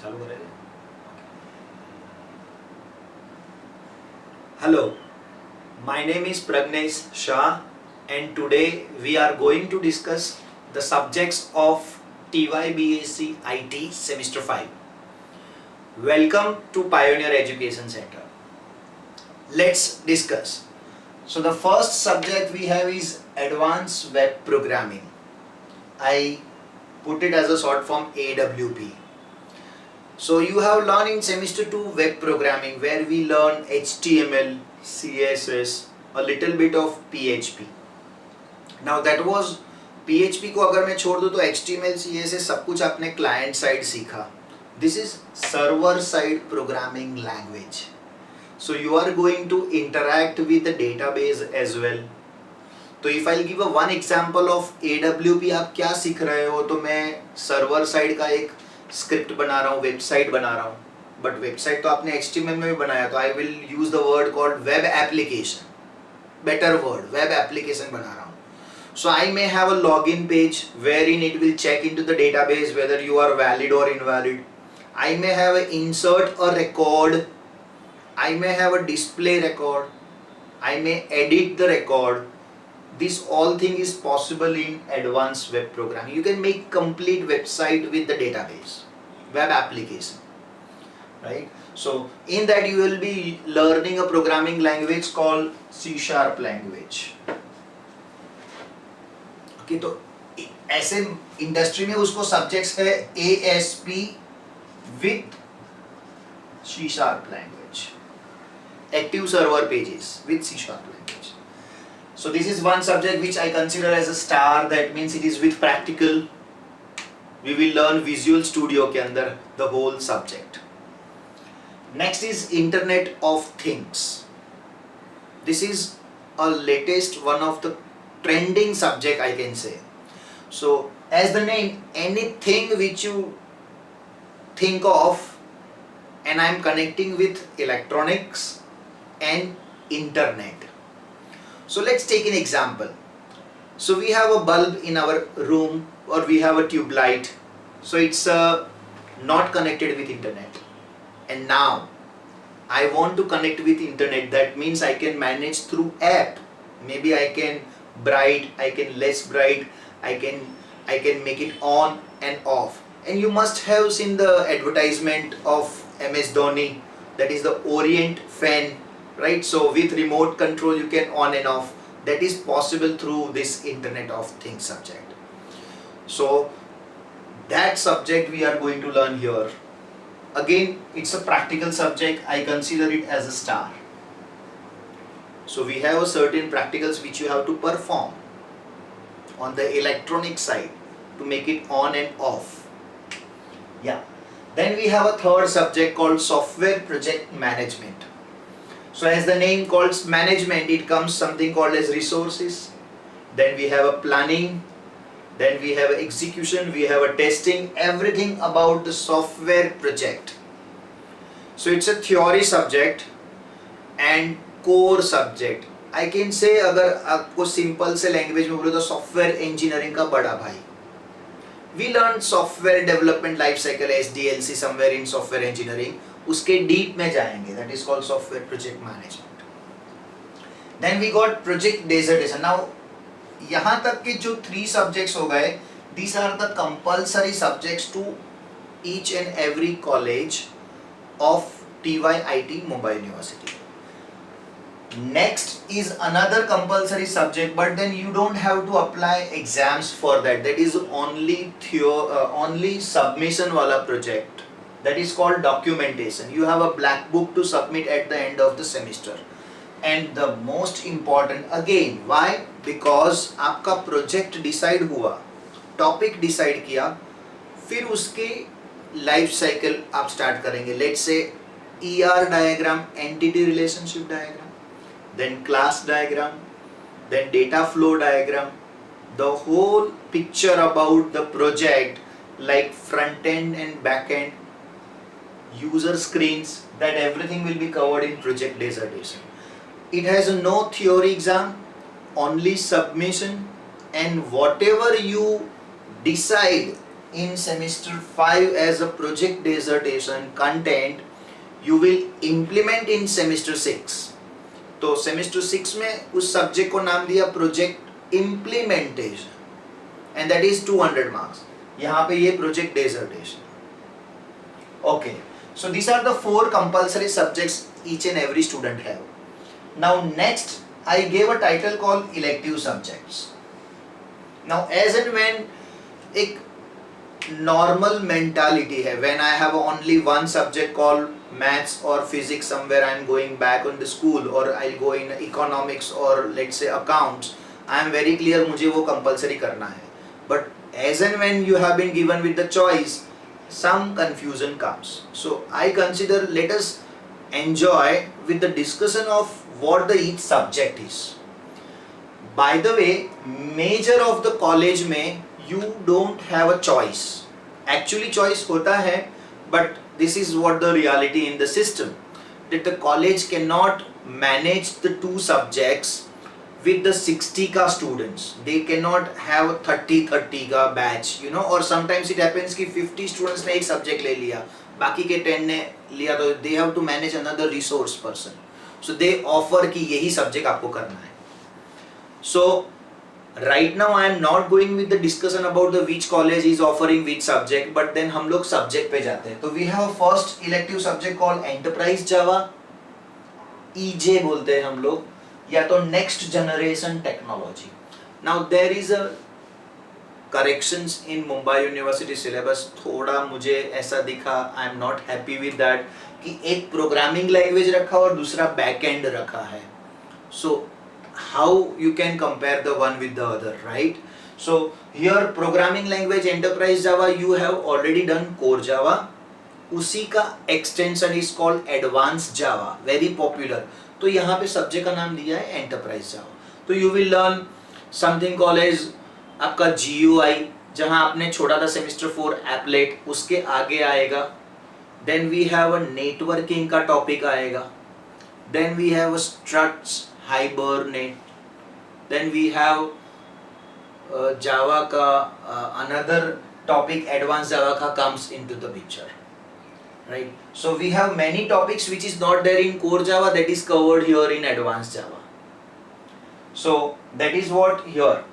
चालू करेंगे. Hello, my name is Pragnesh Shah and today we are going to discuss the subjects of TYBAC IT Semester 5. Welcome to Pioneer Education Center. Let's discuss. So the first subject we have is Advanced Web Programming. I put it as a short form AWP. So you have learned in semester 2 web programming where we learn HTML, CSS, a little bit of PHP. Now that was PHP को अगर मैं छोड़ दूँ तो HTML, CSS सब कुछ आपने client side सीखा. This is server side programming language. So you are going to interact with the database as well. तो if I'll give a one example of AWP आप क्या सीख रहे हो तो मैं server side का एक स्क्रिप्ट बना रहा हूँ, वेबसाइट बना रहा हूँ, बट वेबसाइट तो आपने HTML में भी बनाया, तो I will use the word called web application, better word, web application बना रहा हूँ. So I may have a login page where in it will check into the database whether you are valid और invalid. I may have a insert a record, I may have a display record, I may edit the record. This all thing is possible in advanced web programming. You can make complete website with the database, web application, right? So in that you will be learning a programming language called C# language. Okay, तो ऐसे industry में उसको subjects है ASP with C# language, active server pages with C# language. So this is one subject which I consider as a star. That means it is with practical. We will learn Visual Studio के अंदर the whole subject. Next is Internet of Things. This is a latest one of the trending subject I can say. So as the name, anything which you think of, and I am connecting with electronics and internet. So let's take an example. So we have a bulb in our room or we have a tube light. So it's not connected with internet. And now I want to connect with internet. That means I can manage through app. Maybe I can bright, I can less bright, I can make it on and off. And you must have seen the advertisement of MS Dhoni, that is the Orient fan. Right, so with remote control you can on and off. That is possible through this Internet of Things subject. So that subject we are going to learn here. Again, it's a practical subject. I consider it as a star. So we have a certain practicals which you have to perform on the electronic side to make it on and off. Yeah. Then we have a third subject called Software Project Management. So as the name calls management, it comes something called as resources. Then we have a planning. Then we have execution. We have a testing. Everything about the software project. So it's a theory subject and core subject. I can say अगर आपको simple से language में बोलो तो software engineering का बड़ा भाई. We learned software development life cycle SDLC somewhere in software engineering. उसके डीप में जाएंगे. That is called software project management. Then we got project dissertation. Now यहाँ तक के जो 3 subjects हो गए, these are the compulsory subjects to each and every college of TYIT Mumbai University. Next is another compulsory subject, but then you don't have to apply exams for that. That is only submission वाला project. That is called documentation. You have a black book to submit at the end of the semester. And the most important again, why? Because आपका project decide हुआ, topic decide किया, फिर उसके life cycle आप start करेंगे. Let's say ER diagram, entity relationship diagram, then class diagram, then data flow diagram, the whole picture about the project like front end and back end, user screens, that everything will be covered in project dissertation. It has no theory exam, only submission, and whatever you decide in semester 5 as a project dissertation content you will implement in semester 6. तो semester 6 में उस subject को नाम दिया project implementation and that is 200 marks. यहाँ पे ये project dissertation. Okay, so these are the 4 compulsory subjects each and every student have. Now next I gave a title called elective subjects. Now as and when एक normal mentality है, when I have only one subject called maths or physics, somewhere I am going back on the school or I'll go in economics or let's say accounts, I am very clear मुझे वो compulsory करना है. But as and when you have been given with the choice, some confusion comes. So I consider let us enjoy with the discussion of what the each subject is. By the way, major of the college में you don't have a choice. Actually choice होता है, but this is what the reality in the system, that the college cannot manage the 2 subjects with the 60 का students. They cannot have 30 का batch, you know, or sometimes it happens कि 50 students ने एक subject ले लिया, बाकी के 10 ने लिया, तो they have to manage another resource person. So they offer कि यही subject आपको करना है. So right now I am not going with the discussion about the which college is offering which subject, but then हम लोग subject पे जाते हैं. तो we have first elective subject called Enterprise Java, EJ बोलते हैं हम लोग, या तो Next Generation Technology. Now there is a corrections in Mumbai University syllabus. थोड़ा मुझे ऐसा दिखा, I am not happy with that कि एक programming language रखा और दूसरा backend रखा है. So how you can compare the one with the other, right? So here programming language Enterprise Java, you have already done Core Java, उसी का extension is called Advanced Java, very popular. तो यहाँ पे subject का नाम दिया है Enterprise Java. तो you will learn something called as आपका GUI, जहाँ आपने छोड़ा था semester 4 applet, उसके आगे आएगा. Then we have a networking का topic आएगा. Then we have a structs, Hibernate. Then we have Java का another topic Advanced Java का comes into the picture, right? So we have many topics which is not there in Core Java, that is covered here in Advanced Java. So that is what here.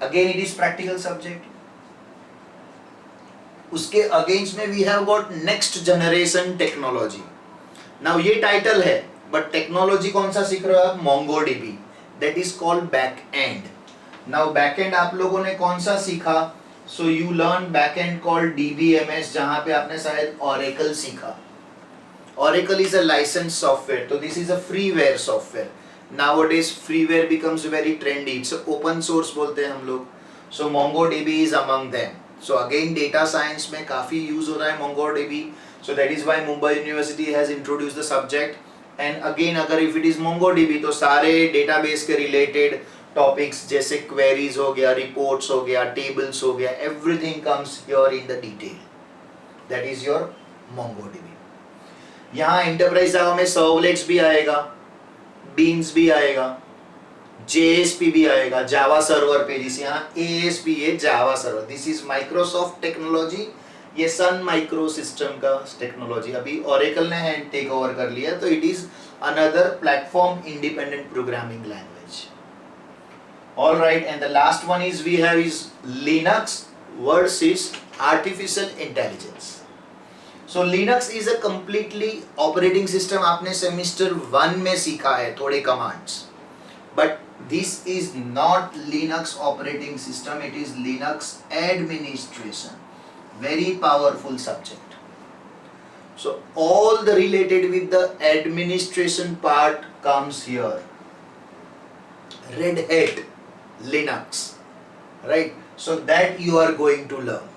Again it is practical subject. उसके against में we have got Next Generation Technology. Now ये title है, but technology कौन सा सीख रहे हो आप? MongoDB. That is called backend. Now backend आप लोगों ने कौन सा सीखा? So you learn backend called DBMS, जहाँ पे आपने शायद Oracle सीखा. Oracle is a licensed software. So this is a freeware software. Nowadays freeware becomes very trendy. It's open source बोलते हैं हम लोग. So MongoDB is among them. So again data science में काफी use हो रहा है MongoDB. So that is why Mumbai University has introduced the subject. And again अगर if it is MongoDB तो सारे database के related topics जैसे queries हो गया, reports हो गया, tables हो गया, everything comes here in the detail. That is your MongoDB. यहाँ Enterprise Java में servlets भी आएगा, beans भी आएगा, JSP भी आएगा, Java server pages. यहाँ ASP ये Java server. This is Microsoft technology. ये सन माइक्रो सिस्टम का टेक्नोलॉजी अभी ओरेकल ने हैंड टेक ओवर कर लिया, तो it is another platform independent programming language. Alright, and the last one is we have is Linux versus artificial intelligence. So Linux is a completely operating system. आपने semester 1 में सीखा है थोड़े commands, but this is not Linux operating system, it is Linux administration. Very powerful subject. So all the related with the administration part comes here. Red Hat, Linux, right? So that you are going to learn.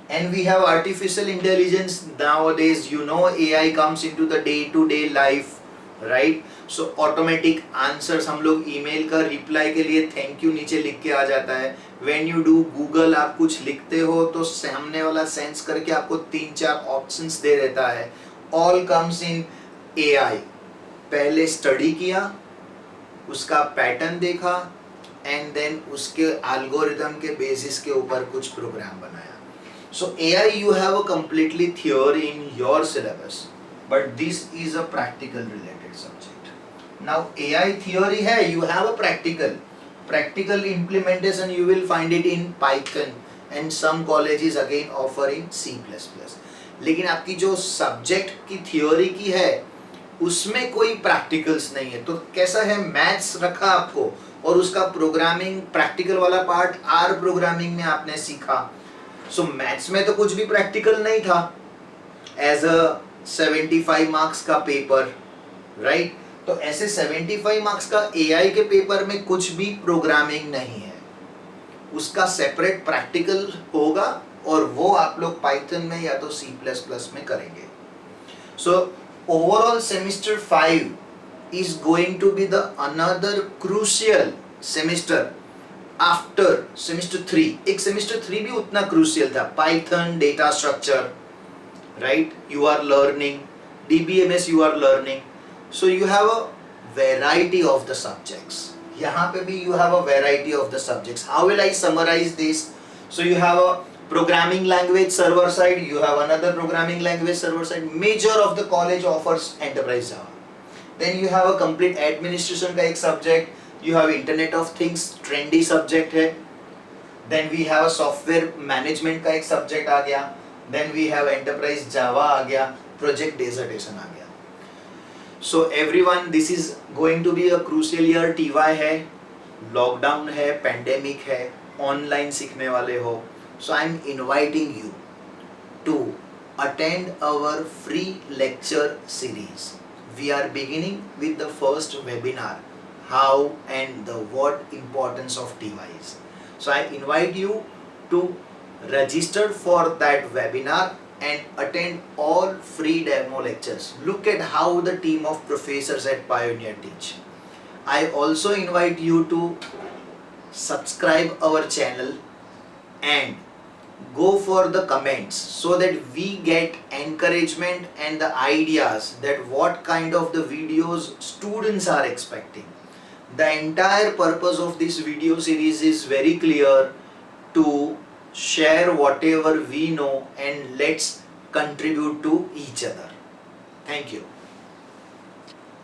And we have artificial intelligence nowadays. You know AI comes into the day-to-day life, right? So automatic answers, हम लोग email का reply के लिए thank you नीचे लिख के आ जाता है. When you do Google, आप कुछ लिखते हो तो सामने वाला सेंस करके आपको 3-4 ऑप्शंस दे देता है. All comes in AI. पहले स्टडी किया, उसका पैटर्न देखा, एंड देन उसके एल्गोरिथम के बेसिस के ऊपर कुछ प्रोग्राम बनाया. So AI you have a completely theory in your syllabus, but this is a practical related subject. Now AI theory hai, you have a practical implementation you will find it in Python and some colleges again offering C++. लेकिन आपकी जो subject की theory की है उसमें कोई practicals नहीं है, तो कैसा है, मैथ्स रखा आपको और उसका प्रोग्रामिंग प्रैक्टिकल वाला पार्ट आर प्रोग्रामिंग में आपने सीखा. सो मैथ्स में तो कुछ भी प्रैक्टिकल नहीं था एज अ 75 मार्क्स का पेपर, राइट? तो ऐसे 75 मार्क्स का एआई के पेपर में कुछ भी प्रोग्रामिंग नहीं है, उसका सेपरेट प्रैक्टिकल होगा और वो आप लोग पाइथन में या तो C++ में करेंगे. So overall semester 5 is going to be the another crucial semester after semester 3. एक semester 3 भी उतना crucial था. Python, data structure, right? You are learning. DBMS you are learning. So you have a variety of the subjects. यहाँ पे भी you have a variety of the subjects. How will I summarize this? So you have a programming language server side, you have another programming language server side. Major of the college offers enterprise Java. Then you have a complete administration का एक subject. You have Internet of Things, trendy subject है. Then we have a software management का एक subject आ गया. Then we have enterprise Java आ गया. Project dissertation आ गया. So everyone, this is going to be a crucial year. TY है, lockdown है, pandemic है, online सीखने वाले हो. So I am inviting you to attend our free lecture series. We are beginning with the first webinar, how and the what importance of TY is. So I invite you to register for that webinar and attend all free demo lectures. Look at how the team of professors at Pioneer teach. I also invite you to subscribe our channel and go for the comments so that we get encouragement and the ideas that what kind of the videos students are expecting. The entire purpose of this video series is very clear, to share whatever we know and let's contribute to each other. Thank you.